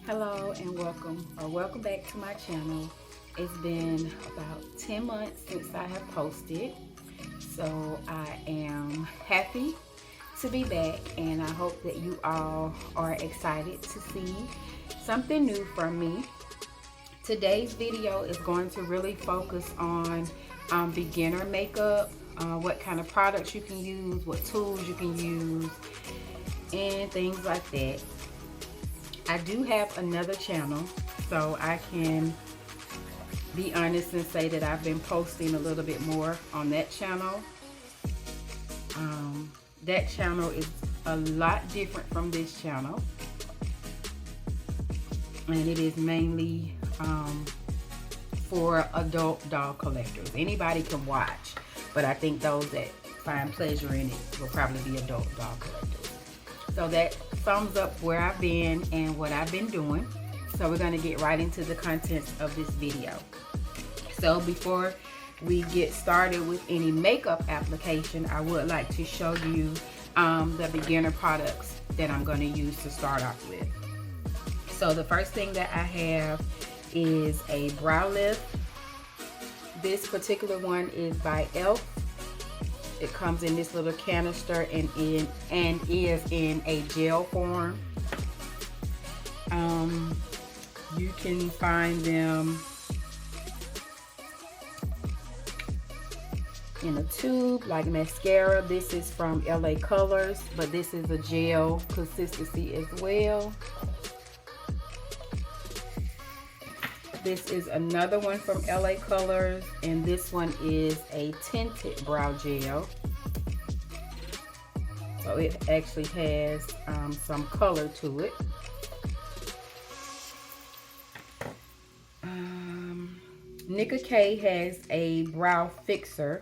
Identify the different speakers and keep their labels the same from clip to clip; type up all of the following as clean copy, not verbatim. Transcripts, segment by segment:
Speaker 1: Hello and welcome back to my channel. It's been about 10 months since I have posted, so I am happy to be back, and I hope that you all are excited to see something new from me. Today's video is going to really focus on beginner makeup, what kind of products you can use, what tools you can use, and things like that. I do have another channel, so I can be honest and say that I've been posting a little bit more on that channel. That channel is a lot different from this channel, and it is mainly for adult doll collectors. Anybody can watch, but I think those that find pleasure in it will probably be adult doll collectors. So that sums up where I've been and what I've been doing. So we're going to get right into the contents of this video. So before we get started with any makeup application, I would like to show you the beginner products that I'm going to use to start off with. So the first thing that I have is a brow lift. This particular one is by e.l.f. It comes in this little canister and is in a gel form. You can find them in a tube like mascara. This is from LA Colors, but this is a gel consistency as well. This is another one from LA Colors, and this one is a tinted brow gel. So it actually has some color to it. Nicka K has a brow fixer,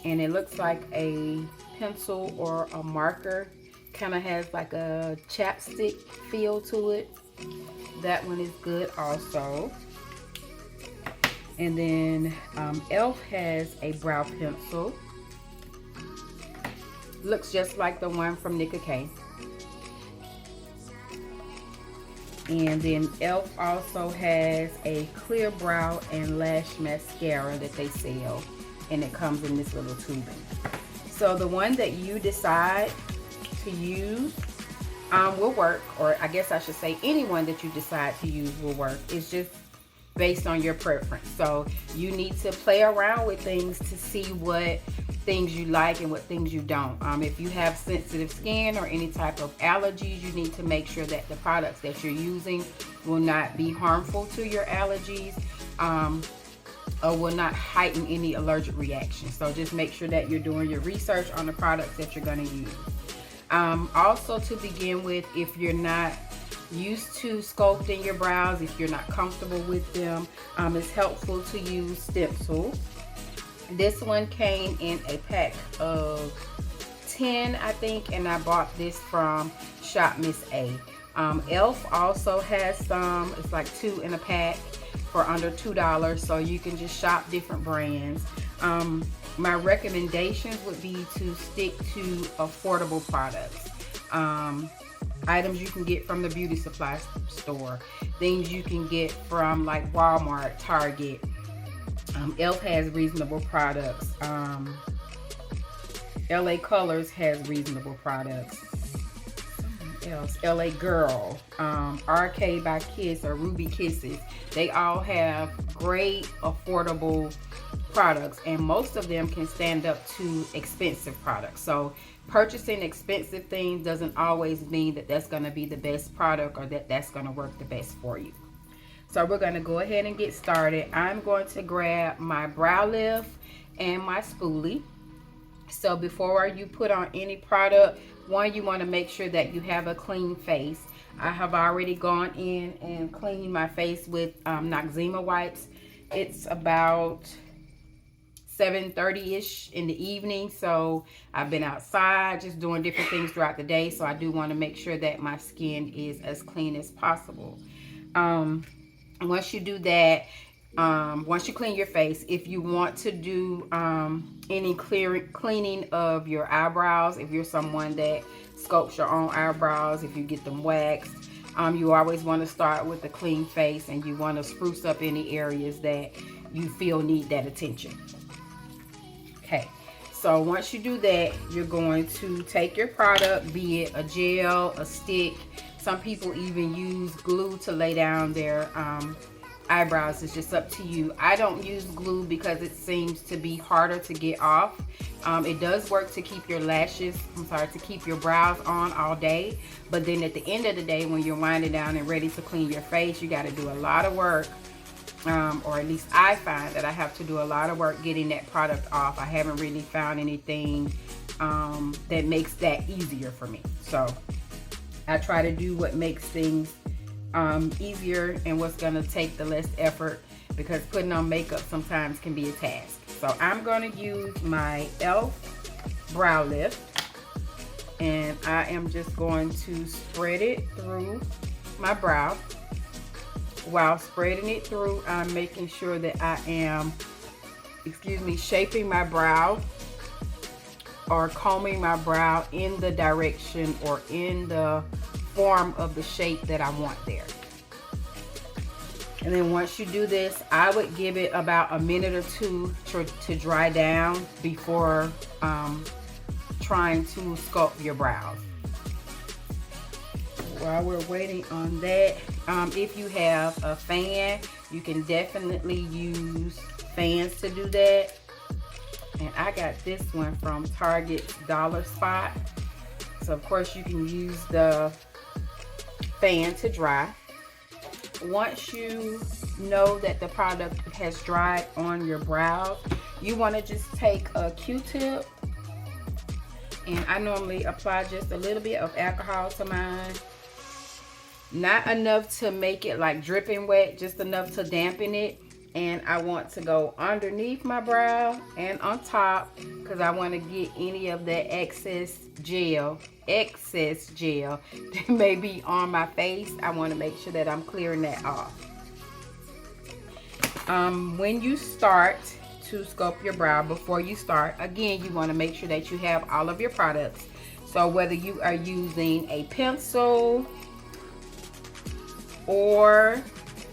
Speaker 1: and it looks like a pencil or a marker. Kind of has like a chapstick feel to it. That one is good also. And then e.l.f. has a brow pencil. Looks just like the one from Nicka K. And then e.l.f. also has a clear brow and lash mascara that they sell, and it comes in this little tubing. So the one that you decide to use will work, or I guess I should say anyone that you decide to use will work. It's just based on your preference. So you need to play around with things to see what things you like and what things you don't. If you have sensitive skin or any type of allergies, you need to make sure that the products that you're using will not be harmful to your allergies, or will not heighten any allergic reactions. So just make sure that you're doing your research on the products that you're going to use. Also, to begin with, if you're not used to sculpting your brows, if you're not comfortable with them, it's helpful to use stencils. This one came in a pack of 10, I think, and I bought this from Shop Miss A. e.l.f. also has some. It's like 2 in a pack for under $2, so you can just shop different brands. My recommendations would be to stick to affordable products. Items you can get from the beauty supply store, things you can get from like Walmart, Target. e.l.f. has reasonable products. LA Colors has reasonable products. Else, LA Girl, RK by Kiss or Ruby Kisses, they all have great affordable products, and most of them can stand up to expensive products. So purchasing expensive things doesn't always mean that that's going to be the best product or that that's going to work the best for you. So we're going to go ahead and get started. I'm going to grab my brow lift and my spoolie. So before you put on any product, one, you want to make sure that you have a clean face. I have already gone in and cleaned my face with Noxzema wipes. It's about 7:30-ish in the evening, so I've been outside just doing different things throughout the day, so I do want to make sure that my skin is as clean as possible. Once you do that, once you clean your face, if you want to do any cleaning of your eyebrows, if you're someone that sculpts your own eyebrows, if you get them waxed, You always want to start with a clean face, and you want to spruce up any areas that you feel need that attention. Okay, so once you do that, you're going to take your product, be it a gel, a stick. Some people even use glue to lay down their eyebrows. It's just up to you. I don't use glue because it seems to be harder to get off. It does work to keep your lashes, to keep your brows on all day. But then at the end of the day, when you're winding down and ready to clean your face, you got to do a lot of work. Or at least I find that I have to do a lot of work getting that product off. I haven't really found anything that makes that easier for me. So I try to do what makes things easier and what's going to take the less effort, because putting on makeup sometimes can be a task. So I'm going to use my e.l.f. brow lift, and I am just going to spread it through my brow. While spreading it through, I'm making sure that I am, shaping my brow or combing my brow in the direction or in the form of the shape that I want there. And then once you do this, I would give it about a minute or two to dry down before trying to sculpt your brows. While we're waiting on that, if you have a fan, you can definitely use fans to do that. And I got this one from Target's Dollar Spot. So of course you can use the fan to dry. Once you know that the product has dried on your brows, you want to just take a Q-tip, and I normally apply just a little bit of alcohol to mine. Not enough to make it like dripping wet, just enough to dampen it. And I want to go underneath my brow and on top, because I want to get any of that excess gel that may be on my face. I want to make sure that I'm clearing that off. When you start to sculpt your brow, before you start, again, you want to make sure that you have all of your products. So whether you are using a pencil or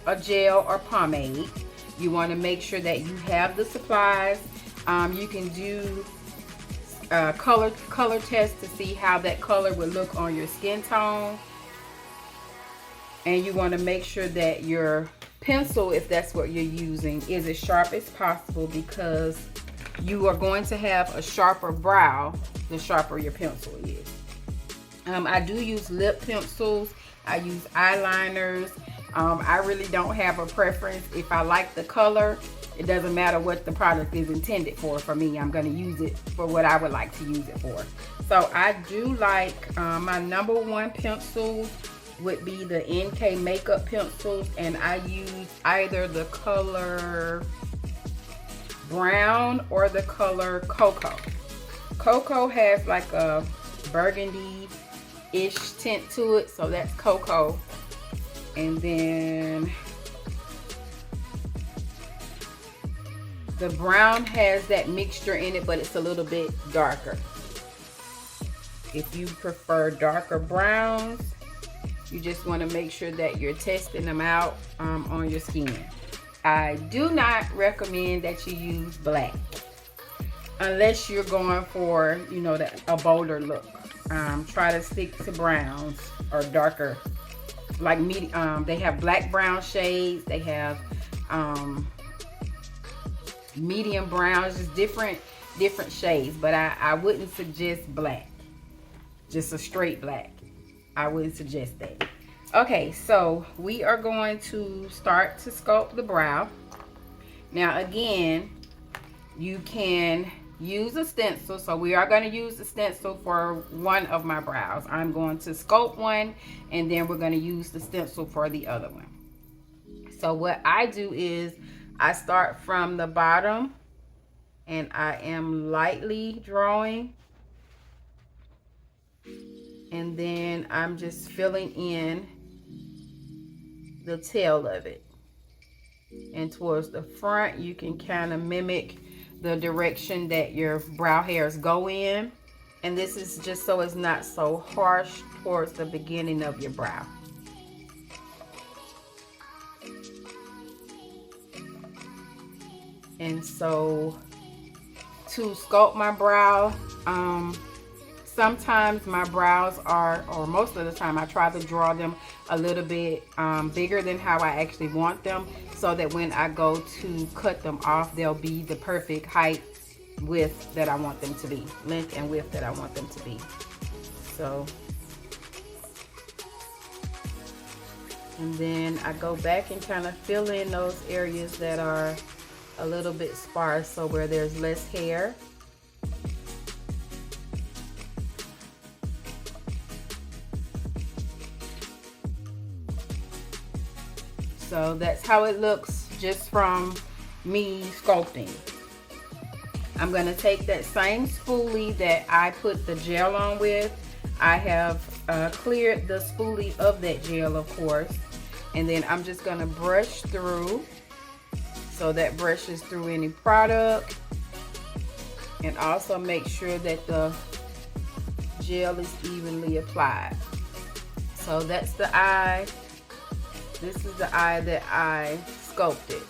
Speaker 1: a gel or pomade, you want to make sure that you have the supplies. You can do color test to see how that color would look on your skin tone. And you want to make sure that your pencil, if that's what you're using, is as sharp as possible, because you are going to have a sharper brow the sharper your pencil is. I do use lip pencils. I use eyeliners. I really don't have a preference. If I like the color, it doesn't matter what the product is intended for me. I'm going to use it for what I would like to use it for. So I do like, my number one pencils would be the NK makeup pencils, and I use either the color brown or the color cocoa. Cocoa has like a burgundy-ish tint to it, so that's cocoa. And then the brown has that mixture in it, but it's a little bit darker. If you prefer darker browns, you just want to make sure that you're testing them out on your skin. I do not recommend that you use black unless you're going for, you know, a bolder look. Try to stick to browns or darker, like medium. They have black brown shades. They have medium browns, just different shades. But I wouldn't suggest black, just a straight black. I wouldn't suggest that. Okay, so we are going to start to sculpt the brow. Now again, you can use a stencil. So we are going to use the stencil for one of my brows. I'm going to sculpt one, and then we're going to use the stencil for the other one. So what I do is I start from the bottom, and I am lightly drawing, and then I'm just filling in the tail of it. And towards the front, you can kind of mimic the direction that your brow hairs go in. And this is just so it's not so harsh towards the beginning of your brow. And so to sculpt my brow, sometimes my brows are, or most of the time I try to draw them a little bit bigger than how I actually want them, so that when I go to cut them off, they'll be the perfect height, width that I want them to be, length and width that I want them to be. So, and then I go back and kind of fill in those areas that are a little bit sparse, so where there's less hair. So that's how it looks just from me sculpting. I'm going to take that same spoolie that I put the gel on with. I have cleared the spoolie of that gel, of course. And then I'm just going to brush through, so that brushes through any product. And also make sure that the gel is evenly applied. So that's the eye. This is the eye that I sculpted.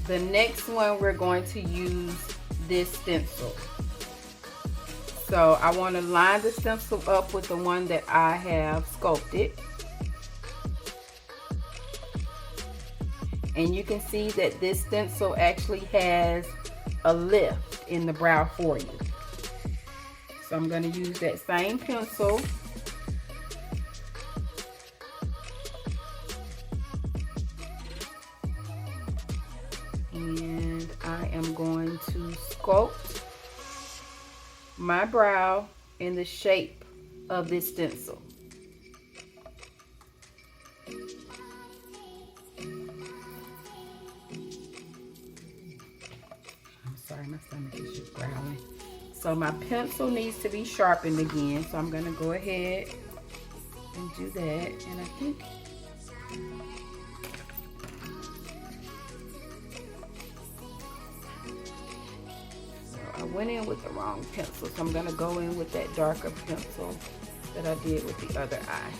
Speaker 1: The next one, we're going to use this stencil. So I want to line the stencil up with the one that I have sculpted. And you can see that this stencil actually has a lift in the brow for you. So I'm going to use that same pencil. And I am going to sculpt my brow in the shape of this stencil. I'm sorry, my stomach is just growling. So my pencil needs to be sharpened again. So I'm going to go ahead and do that. And I think I went in with the wrong pencil, so I'm going to go in with that darker pencil that I did with the other eye.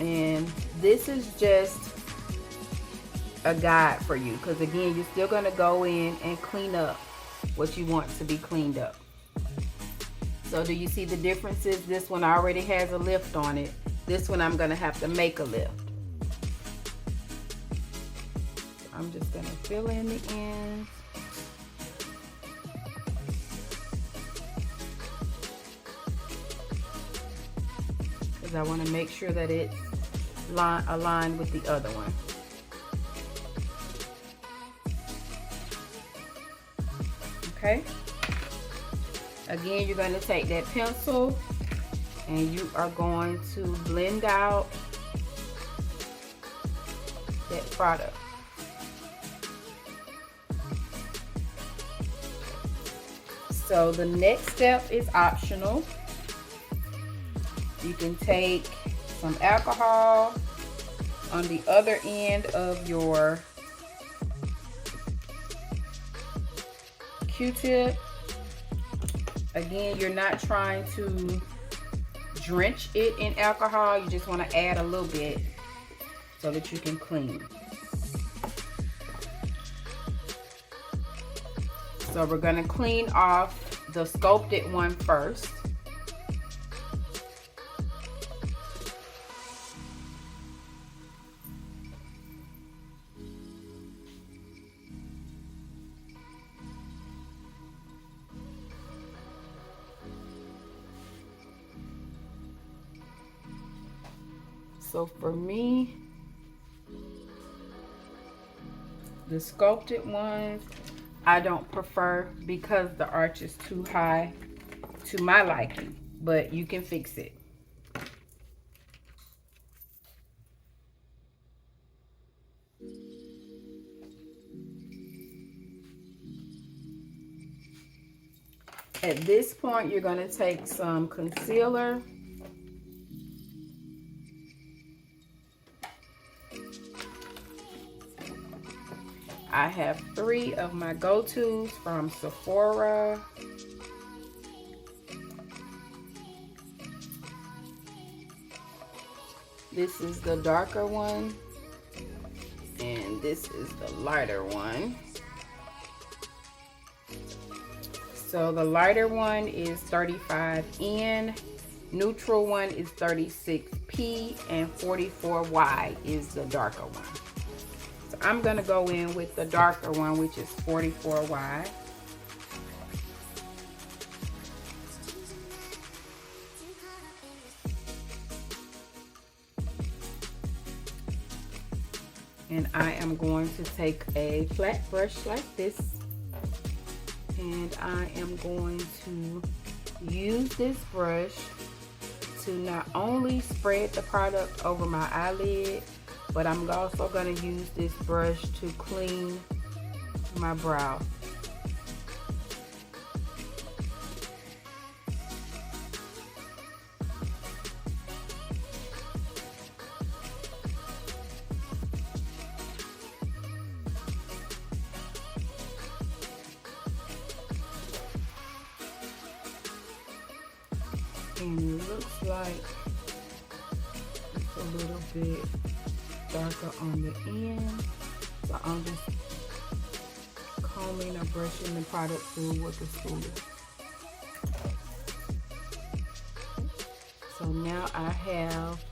Speaker 1: And this is just a guide for you, because again, you're still going to go in and clean up what you want to be cleaned up. So do you see the differences? This one already has a lift on it. This one I'm going to have to make a lift. I'm just going to fill in the ends. Because I want to make sure that it's aligned with the other one. Okay. Again, you're going to take that pencil and you are going to blend out that product. So the next step is optional. You can take some alcohol on the other end of your Q-tip. Again, you're not trying to drench it in alcohol. You just want to add a little bit so that you can clean. So we're going to clean off the sculpted one first. So for me, the sculpted ones, I don't prefer because the arch is too high to my liking, but you can fix it. At this point, you're going to take some concealer. I have 3 of my go-tos from Sephora. This is the darker one, and this is the lighter one. So the lighter one is 35N, neutral one is 36P, and 44Y is the darker one. So I'm gonna go in with the darker one, which is 44Y. And I am going to take a flat brush like this, and I am going to use this brush to not only spread the product over my eyelid, but I'm also going to use this brush to clean my brow. And it looks like it's a little bit darker on the end. So I'm just combing or brushing the product through with the spoolie. So now I have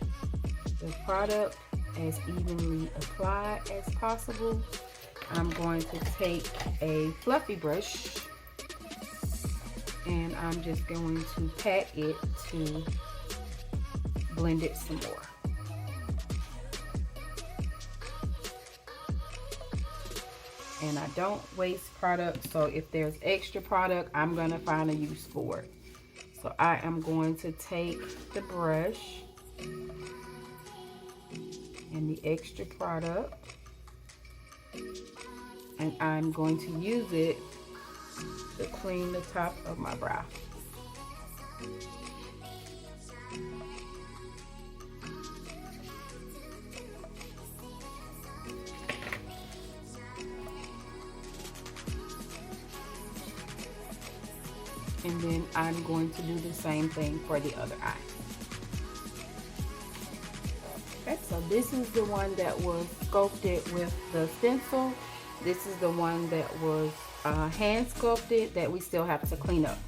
Speaker 1: the product as evenly applied as possible. I'm going to take a fluffy brush, and I'm just going to pat it to blend it some more. And I don't waste product, so if there's extra product, I'm gonna find a use for it. So I am going to take the brush and the extra product, and I'm going to use it to clean the top of my brow. And then I'm going to do the same thing for the other eye. Okay, so this is the one that was sculpted with the stencil. This is the one that was hand sculpted that we still have to clean up.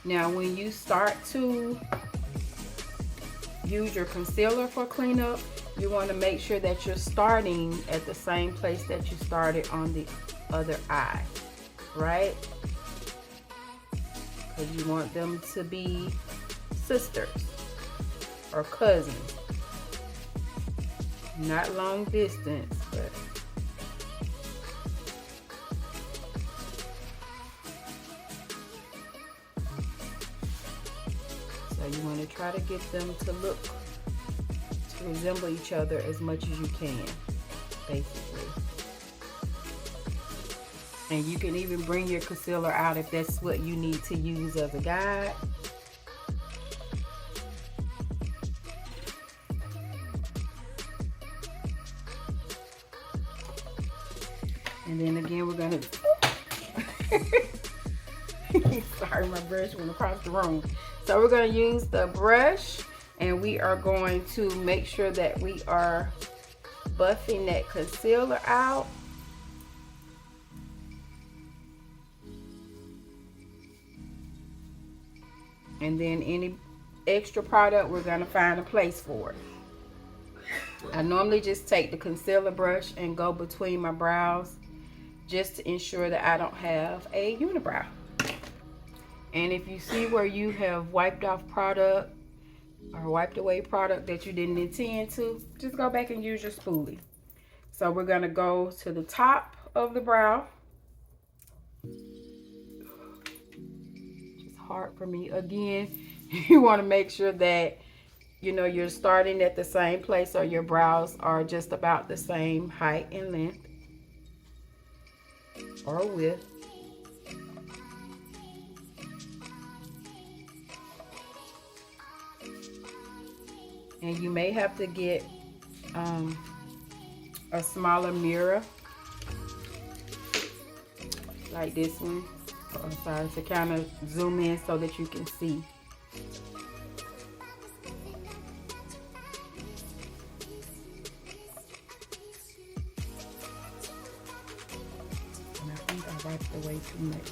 Speaker 1: Now when you start to use your concealer for cleanup, you want to make sure that you're starting at the same place that you started on the other eye, right? Because you want them to be sisters or cousins. Not long distance, but so you want to try to get them to look, to resemble each other as much as you can, basically. And you can even bring your concealer out if that's what you need to use as a guide. And then again, we're gonna, sorry, my brush went across the room. So we're gonna use the brush, and we are going to make sure that we are buffing that concealer out. And then any extra product, we're gonna find a place for it. I normally just take the concealer brush and go between my brows just to ensure that I don't have a unibrow. And if you see where you have wiped off product or wiped away product that you didn't intend to, just go back and use your spoolie. So we're gonna go to the top of the brow. It's hard for me. Again, you wanna make sure that you're starting at the same place, or your brows are just about the same height and length or width. And you may have to get a smaller mirror like this one. I'm sorry, to kind of zoom in so that you can see. And I think I wiped away too much.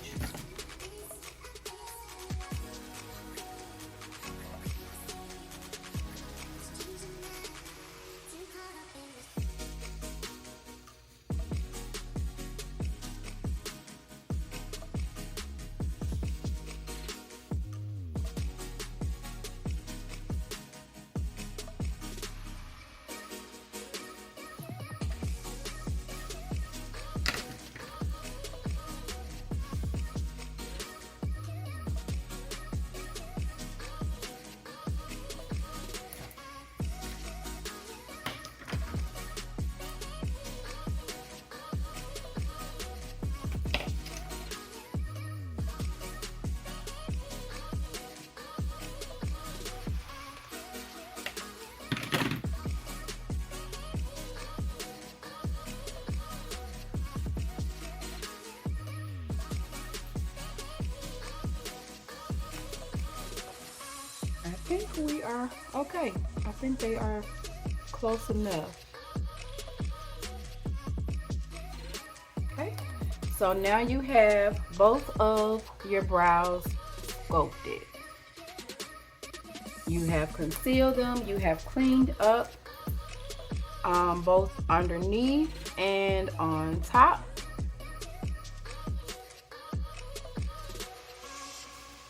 Speaker 1: I think we are okay. I think they are close enough. Okay, so now you have both of your brows sculpted. You have concealed them, you have cleaned up both underneath and on top.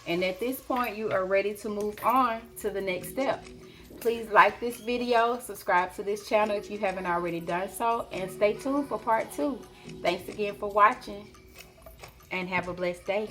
Speaker 1: And at this point, you are ready to move on to the next step. Please like this video, subscribe to this channel if you haven't already done so, and stay tuned for part 2. Thanks again for watching, and have a blessed day.